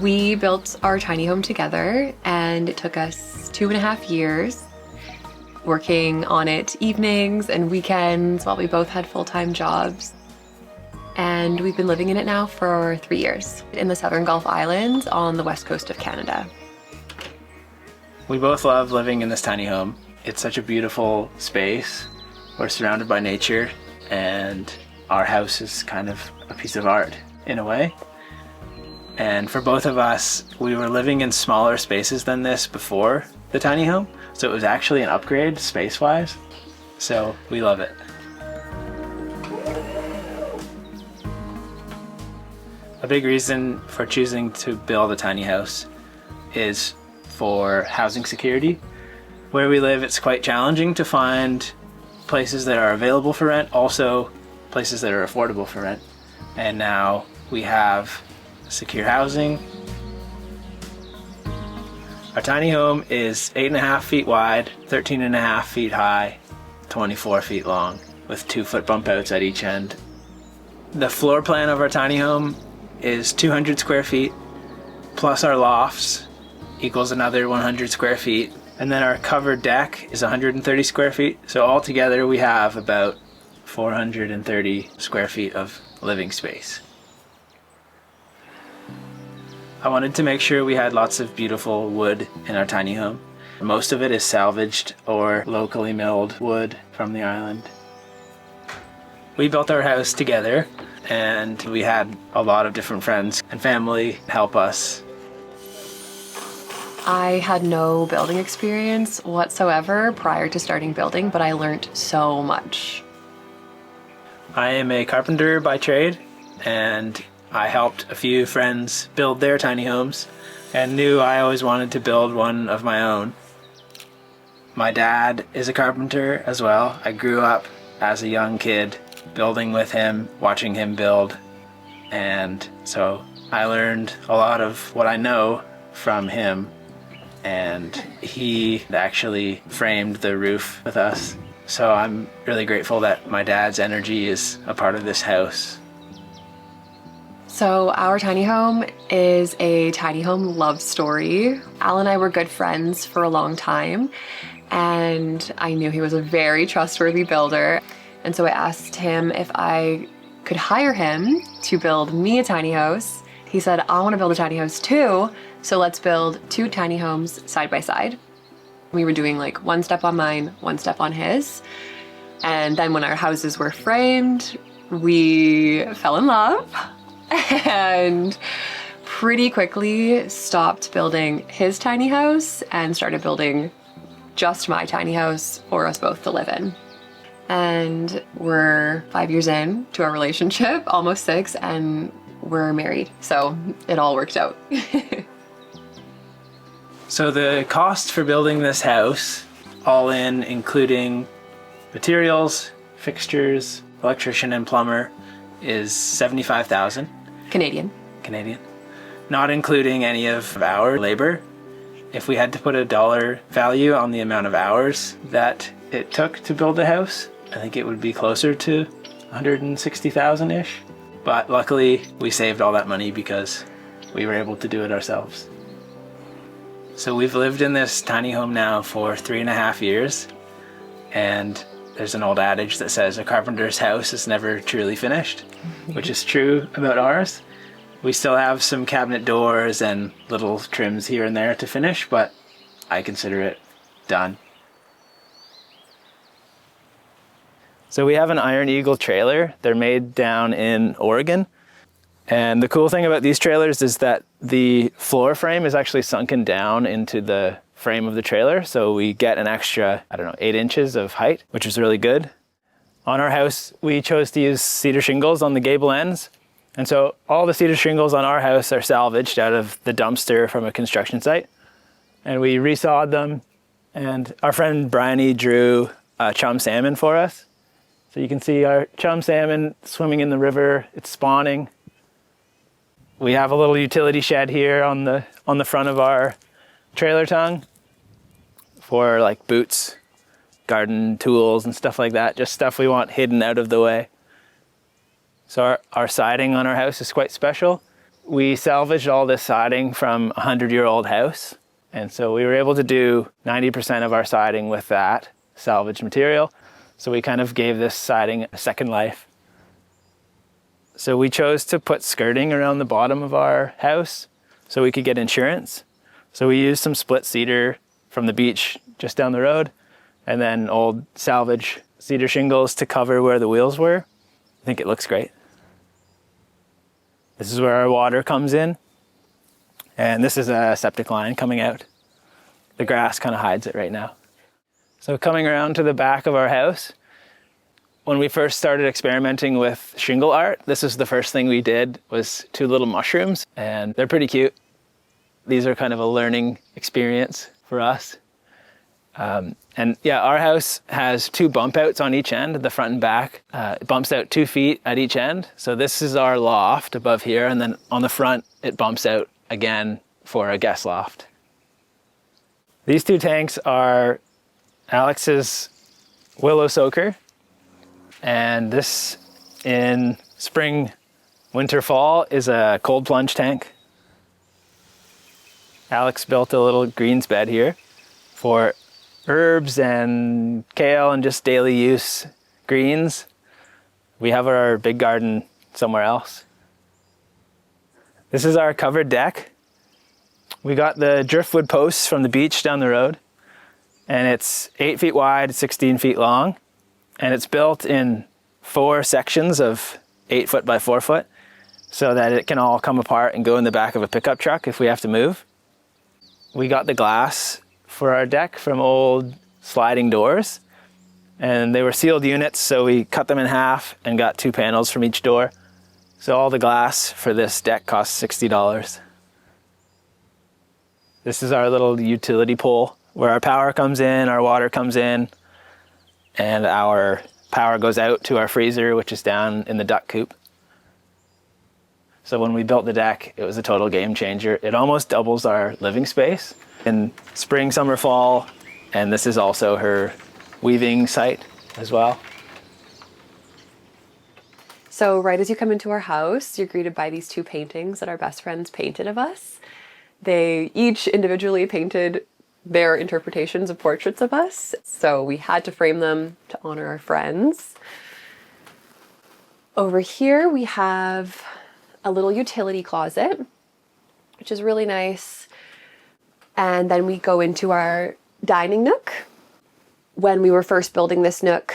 We built our tiny home together, and it took us 2.5 years, working on it evenings and weekends while we both had full-time jobs. And we've been living in it now for 3 years in the Southern Gulf Islands on the west coast of Canada. We both love living in this tiny home. It's such a beautiful space. We're surrounded by nature, and our house is kind of a piece of art in a way. And for both of us, we were living in smaller spaces than this before the tiny home, so it was actually an upgrade space-wise. So we love it. A big reason for choosing to build a tiny house is for housing security. Where we live, it's quite challenging to find places that are available for rent, also places that are affordable for rent. And now we have secure housing. Our tiny home is 8.5 feet wide, 13.5 feet high, 24 feet long, with 2-foot bump outs at each end. The floor plan of our tiny home is 200 square feet, plus our lofts equals another 100 square feet. And then our covered deck is 130 square feet. So altogether we have about 430 square feet of living space. I wanted to make sure we had lots of beautiful wood in our tiny home. Most of it is salvaged or locally milled wood from the island. We built our house together, and we had a lot of different friends and family help us. I had no building experience whatsoever prior to starting building, but I learned so much. I am a carpenter by trade, and I helped a few friends build their tiny homes and knew I always wanted to build one of my own. My dad is a carpenter as well. I grew up as a young kid building with him, watching him build, and so I learned a lot of what I know from him, and he actually framed the roof with us. So I'm really grateful that my dad's energy is a part of this house. So our tiny home is a tiny home love story. Al and I were good friends for a long time, and I knew he was a very trustworthy builder. And so I asked him if I could hire him to build me a tiny house. He said, I want to build a tiny house too, so let's build 2 tiny homes side by side. We were doing like one step on mine, one step on his. And then when our houses were framed, we fell in love and pretty quickly stopped building his tiny house and started building just my tiny house for us both to live in. And we're 5 years in to our relationship, almost 6, and we're married. So it all worked out. So the cost for building this house, all in, including materials, fixtures, electrician and plumber, is $75,000. Canadian. Not including any of our labor. If we had to put a dollar value on the amount of hours that it took to build the house, I think it would be closer to 160,000-ish. But luckily, we saved all that money because we were able to do it ourselves. So we've lived in this tiny home now for 3.5 years, and there's an old adage that says a carpenter's house is never truly finished, which is true about ours. We still have some cabinet doors and little trims here and there to finish, but I consider it done. So we have an Iron Eagle trailer. They're made down in Oregon. And the cool thing about these trailers is that the floor frame is actually sunken down into the frame of the trailer. So we get an extra, 8 inches of height, which is really good. On our house, we chose to use cedar shingles on the gable ends. And so all the cedar shingles on our house are salvaged out of the dumpster from a construction site. And we resawed them. And our friend Bryony drew chum salmon for us. So you can see our chum salmon swimming in the river. It's spawning. We have a little utility shed here on the front of our trailer tongue for like boots, garden tools and stuff like that. Just stuff we want hidden out of the way. So our siding on our house is quite special. we salvaged all this siding from a 100-year-old house. And so we were able to do 90% of our siding with that salvaged material. So we kind of gave this siding a second life. So we chose to put skirting around the bottom of our house so we could get insurance. So we used some split cedar from the beach just down the road, and then old salvage cedar shingles to cover where the wheels were. I think it looks great. This is where our water comes in. And this is a septic line coming out. The grass kind of hides it right now. So coming around to the back of our house, when we first started experimenting with shingle art, this is the first thing we did, was 2 little mushrooms, and they're pretty cute. These are kind of a learning experience for us. And yeah, our house has 2 bump outs on each end, the front and back. It bumps out 2 feet at each end. So this is our loft above here, and then on the front, it bumps out again for a guest loft. These 2 tanks are Alex's willow soaker, and this in spring, winter, fall is a cold plunge tank. Alex built a little greens bed here for herbs and kale and just daily use greens. We have our big garden somewhere else. This is our covered deck. We got the driftwood posts from the beach down the road, and it's 8 feet wide, 16 feet long, and it's built in 4 sections of 8 foot by 4 foot so that it can all come apart and go in the back of a pickup truck if we have to move. We got the glass for our deck from old sliding doors, and they were sealed units, so we cut them in half and got 2 panels from each door. So all the glass for this deck cost $60. This is our little utility pole where our power comes in, our water comes in, and our power goes out to our freezer, which is down in the duck coop. So when we built the deck, it was a total game changer. It almost doubles our living space in spring, summer, fall, and this is also her weaving site as well. So right as you come into our house, you're greeted by these 2 paintings that our best friends painted of us. They each individually painted their interpretations of portraits of us, so we had to frame them to honor our friends. Over here we have a little utility closet, which is really nice. And then we go into our dining nook. When we were first building this nook,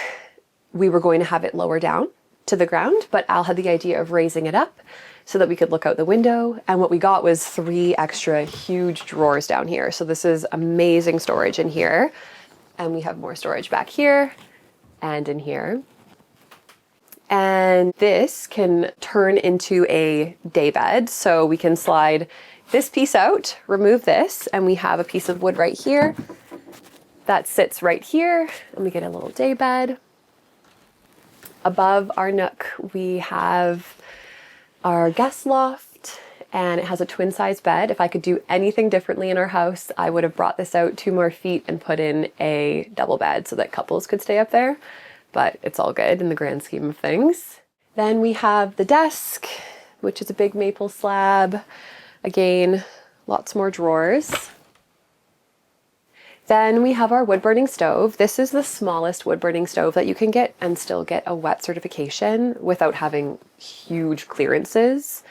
we were going to have it lower down to the ground, but Al had the idea of raising it up so that we could look out the window. And what we got was 3 extra huge drawers down here. So this is amazing storage in here. And we have more storage back here and in here. And this can turn into a day bed. So we can slide this piece out, remove this, and we have a piece of wood right here that sits right here, and we get a little day bed. Above our nook, we have our guest loft, and it has a twin size bed. If I could do anything differently in our house, I would have brought this out 2 more feet and put in a double bed so that couples could stay up there, but it's all good in the grand scheme of things. Then we have the desk, which is a big maple slab. Again, lots more drawers. Then we have our wood burning stove. This is the smallest wood burning stove that you can get and still get a wet certification without having huge clearances.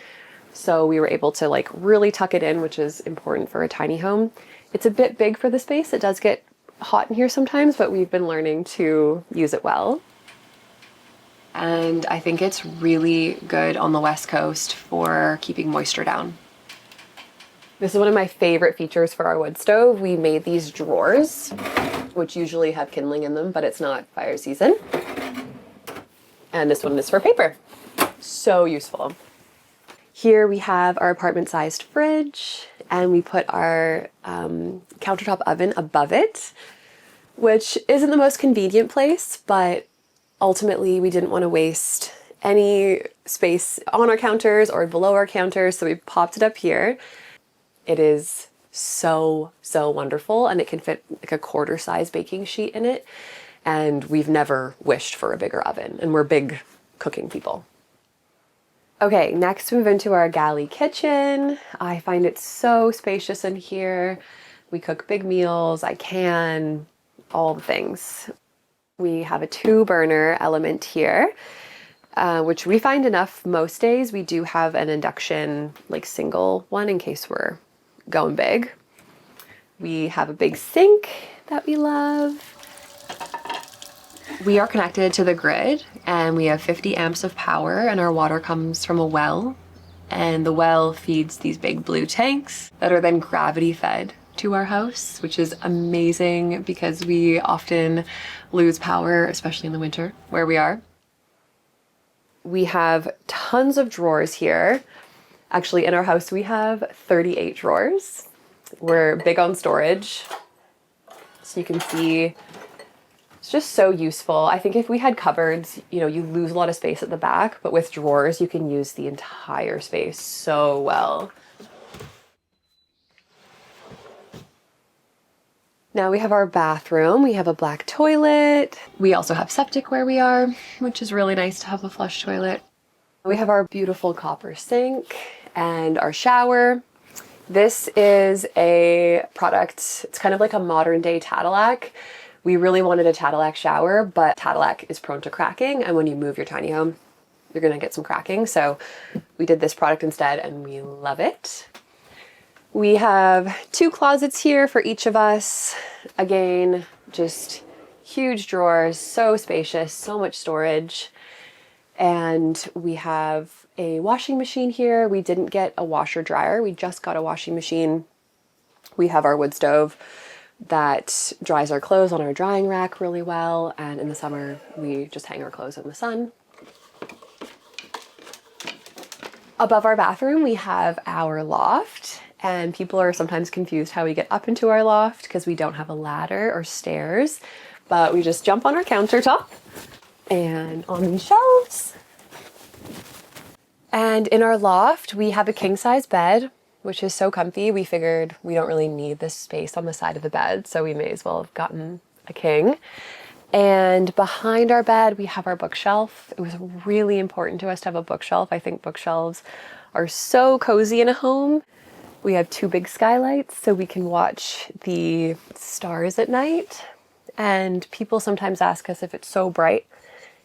So we were able to like really tuck it in, which is important for a tiny home. It's a bit big for the space. It does get hot in here sometimes, but we've been learning to use it well. And I think it's really good on the West Coast for keeping moisture down. This is one of my favorite features for our wood stove. We made these drawers, which usually have kindling in them, but it's not fire season. And this one is for paper. So useful. Here we have our apartment-sized fridge, and we put our countertop oven above it, which isn't the most convenient place, but ultimately we didn't want to waste any space on our counters or below our counters, so we popped it up here. It is so, so wonderful, and it can fit like a quarter size baking sheet in it. And we've never wished for a bigger oven, and we're big cooking people. Okay, next move into our galley kitchen. I find it so spacious in here. We cook big meals, I can, all the things. We have a 2-burner element here, which we find enough most days. We do have an induction, like single one in case we're going big. We have a big sink that we love. We are connected to the grid and we have 50 amps of power and our water comes from a well, and the well feeds these big blue tanks that are then gravity fed to our house, which is amazing because we often lose power, especially in the winter where we are. We have tons of drawers here. Actually, in our house, we have 38 drawers. We're big on storage. So you can see it's just so useful. I think if we had cupboards, you know, you lose a lot of space at the back, but with drawers, you can use the entire space so well. Now we have our bathroom. We have a black toilet. We also have septic where we are, which is really nice to have a flush toilet. We have our beautiful copper sink and our shower. This is a product, it's kind of like a modern day Cadillac. We really wanted a Cadillac shower, but Cadillac is prone to cracking, and when you move your tiny home, you're gonna get some cracking. So we did this product instead and we love it. We have 2 closets here for each of us. Again, just huge drawers, so spacious, so much storage. And we have a washing machine here. We didn't get a washer dryer, we just got a washing machine. We have our wood stove that dries our clothes on our drying rack really well, and in the summer we just hang our clothes in the sun. Above our bathroom we have our loft, and people are sometimes confused how we get up into our loft because we don't have a ladder or stairs, but we just jump on our countertop and on these shelves. And in our loft we have a king-size bed, which is so comfy. We figured we don't really need this space on the side of the bed, so we may as well have gotten a king. And behind our bed, we have our bookshelf. It was really important to us to have a bookshelf. I think bookshelves are so cozy in a home. We have 2 big skylights so we can watch the stars at night. And people sometimes ask us if it's so bright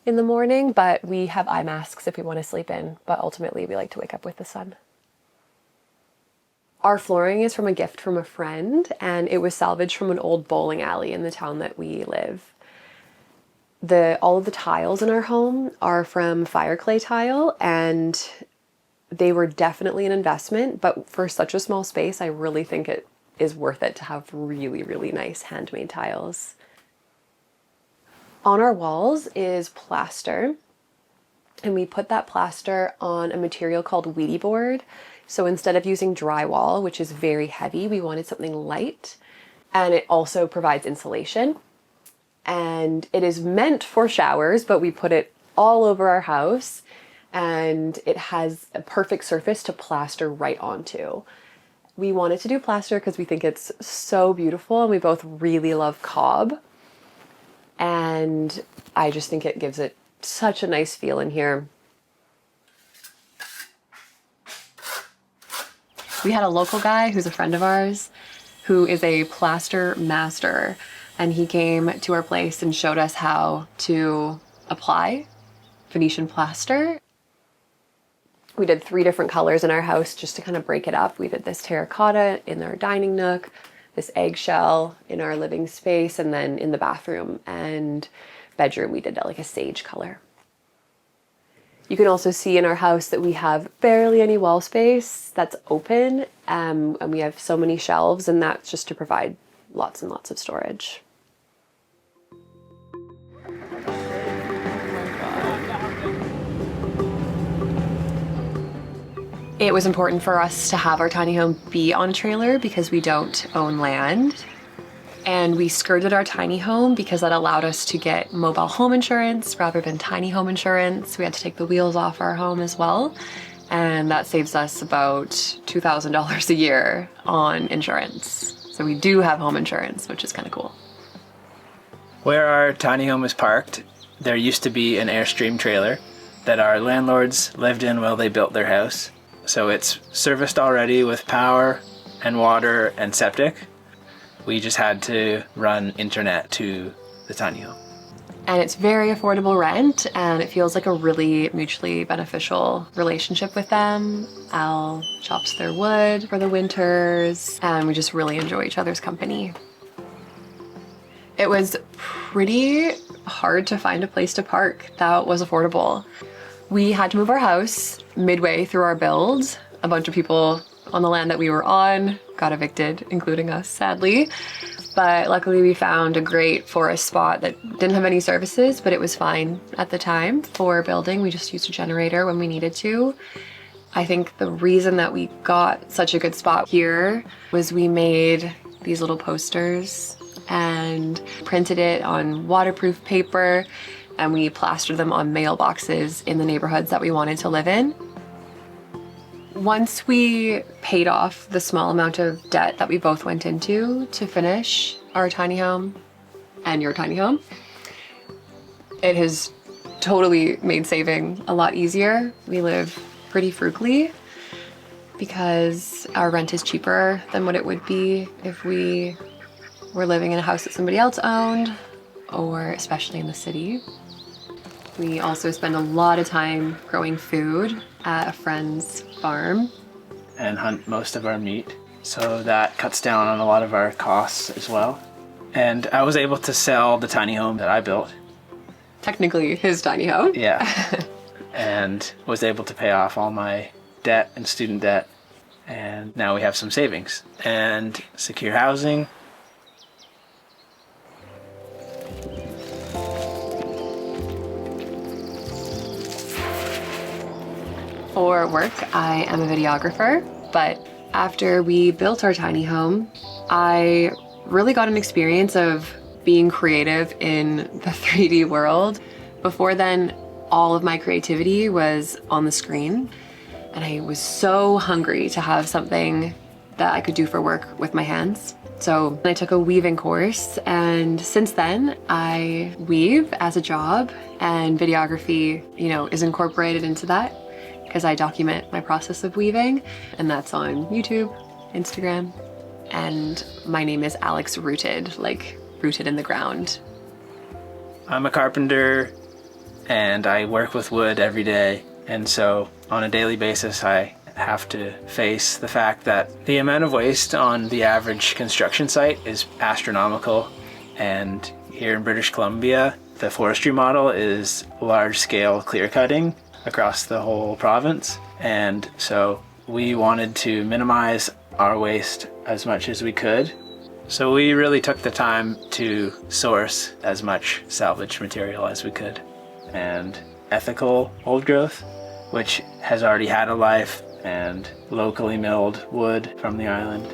in the morning, but we have eye masks if we want to sleep in, but ultimately we like to wake up with the sun. Our flooring is from a gift from a friend, and it was salvaged from an old bowling alley in the town that we live. All of the tiles in our home are from fire clay tile, and they were definitely an investment, but for such a small space, I really think it is worth it to have really, really nice handmade tiles. On our walls is plaster, and we put that plaster on a material called Wheatie board. So instead of using drywall, which is very heavy, we wanted something light, and it also provides insulation. And it is meant for showers, but we put it all over our house, and it has a perfect surface to plaster right onto. We wanted to do plaster because we think it's so beautiful, and we both really love cob. And I just think it gives it such a nice feel in here. We had a local guy who's a friend of ours who is a plaster master, and he came to our place and showed us how to apply Venetian plaster. We did 3 different colors in our house just to kind of break it up. We did this terracotta in our dining nook, this eggshell in our living space, and then in the bathroom and bedroom we did like a sage color. You can also see in our house that we have barely any wall space that's open, and we have so many shelves, and that's just to provide lots and lots of storage. It was important for us to have our tiny home be on a trailer because we don't own land. And we skirted our tiny home because that allowed us to get mobile home insurance rather than tiny home insurance. We had to take the wheels off our home as well. And that saves us about $2,000 a year on insurance. So we do have home insurance, which is kind of cool. Where our tiny home is parked, there used to be an Airstream trailer, that our landlords lived in while they built their house. So it's serviced already with power and water and septic. We just had to run internet to the tiny home. And it's very affordable rent, and it feels like a really mutually beneficial relationship with them. Al chops their wood for the winters, and we just really enjoy each other's company. It was pretty hard to find a place to park that was affordable. We had to move our house midway through our build. A bunch of people on the land that we were on got evicted, including us, sadly. But luckily we found a great forest spot that didn't have any services, but it was fine at the time for building. We just used a generator when we needed to. I think the reason that we got such a good spot here was we made these little posters and printed it on waterproof paper, and we plastered them on mailboxes in the neighborhoods that we wanted to live in. Once we paid off the small amount of debt that we both went into to finish our tiny home and your tiny home, it has totally made saving a lot easier. We live pretty frugally because our rent is cheaper than what it would be if we were living in a house that somebody else owned, or especially in the city. We also spend a lot of time growing food at a friend's farm. And hunt most of our meat. So that cuts down on a lot of our costs as well. And I was able to sell the tiny home that I built. Technically his tiny home. Yeah. And was able to pay off all my debt and student debt. And now we have some savings and secure housing. For work, I am a videographer, but after we built our tiny home, I really got an experience of being creative in the 3D world. Before then, all of my creativity was on the screen, and I was so hungry to have something that I could do for work with my hands. So I took a weaving course, and since then I weave as a job, and videography, is incorporated into that, because I document my process of weaving, and that's on YouTube, Instagram, and my name is Alex Rooted, like rooted in the ground. I'm a carpenter and I work with wood every day, and so on a daily basis I have to face the fact that the amount of waste on the average construction site is astronomical. And here in British Columbia, the forestry model is large-scale clear cutting across the whole province, and so we wanted to minimize our waste as much as we could. So we really took the time to source as much salvage material as we could, and ethical old growth, which has already had a life, and locally milled wood from the island.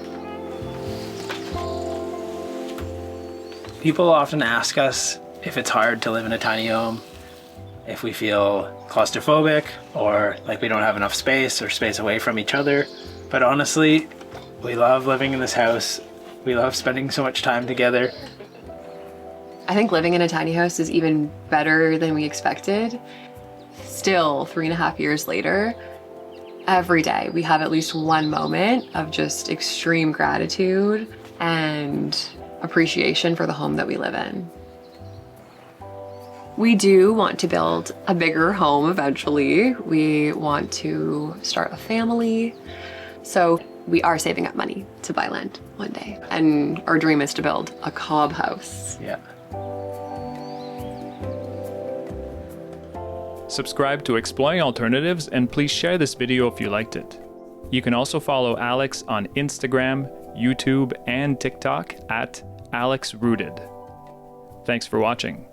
People often ask us if it's hard to live in a tiny home, if we feel claustrophobic or like we don't have enough space or space away from each other. But honestly, we love living in this house. We love spending so much time together. I think living in a tiny house is even better than we expected. Still, 3.5 years later, every day we have at least one moment of just extreme gratitude and appreciation for the home that we live in. We do want to build a bigger home eventually. We want to start a family. So we are saving up money to buy land one day. And our dream is to build a cob house. Yeah. Subscribe to Exploring Alternatives, and please share this video if you liked it. You can also follow Alex on Instagram, YouTube, and TikTok at AlexRooted. Thanks for watching.